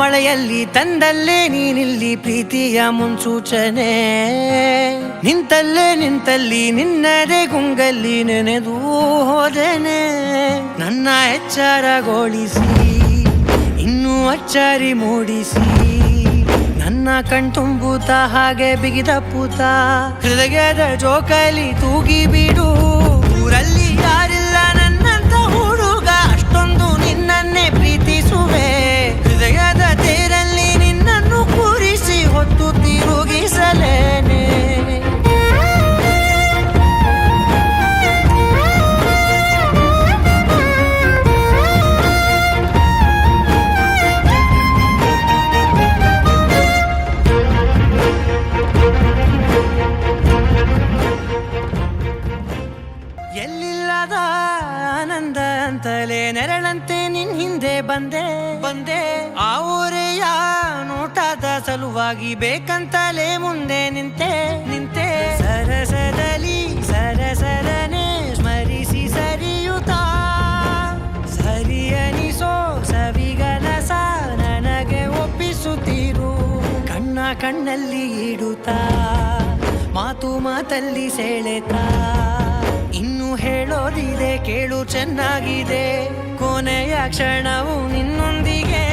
ಮಳೆಯಲ್ಲಿ ತಂದಲ್ಲೇ ನೀನಿಲ್ಲಿ ಪ್ರೀತಿಯ ಮುನ್ಸೂಚನೆ. ನಿಂತಲ್ಲಿ ನಿನ್ನದೇ ಗುಂಗಲ್ಲಿ ನೆನೆದು ಹೋದೆನೆ. ನನ್ನ ಎಚ್ಚರಗೊಳಿಸಿ ಇನ್ನೂ ಅಚ್ಚರಿ ಮೂಡಿಸಿ ನನ್ನ ಕಣ್ತುಂಬುತ್ತ ಹಾಗೆ ಬಿಗಿದ ಪೂತ. ಹೃದಯದ ಜೋಕಾಲಿ ತೂಗಿ ಬಿಡು, ಊರಲ್ಲಿ ಯಾರಿಲ್ಲ ನನ್ನಂತ ಹುಡುಗ, ಅಷ್ಟೊಂದು ನಿನ್ನನ್ನೇ ಪ್ರೀತಿಸುವೆ. ಹೃದಯದ ತೇರಲ್ಲಿ ನಿನ್ನನ್ನು ಕೂರಿಸಿ ಹೊತ್ತು ತಿರುಗಿಸಲೇನೆ. ಎಲ್ಲಿಲ್ಲದ ಆನಂದ ಅಂತಲೇ ನೆರಳಂತೆ ನಿನ್ ಹಿಂದೆ ಬಂದೆ. ಆ ಊರೆಯ ನೋಟದ ಸಲುವಾಗಿ ಬೇಕಂತಲೇ ಮುಂದೆ ನಿಂತೆ. ಸರಸರನೆ ಸ್ಮರಿಸಿ ಸರಿಯುತ್ತ ಸರಿಯನಿಸೋ ಸವಿಗನಸ ನನಗೆ ಒಪ್ಪಿಸುತ್ತೀರು. ಕಣ್ಣಲ್ಲಿ ಇಡುತ್ತಾ ಮಾತಲ್ಲಿ ಸೆಳೆತಾ ಇನ್ನು ಹೇಳೋದಿದೆ ಕೇಳು ಚೆನ್ನಾಗಿದೆ. ಕೊನೆಯ ಕ್ಷಣವು ನಿನ್ನೊಂದಿಗೆ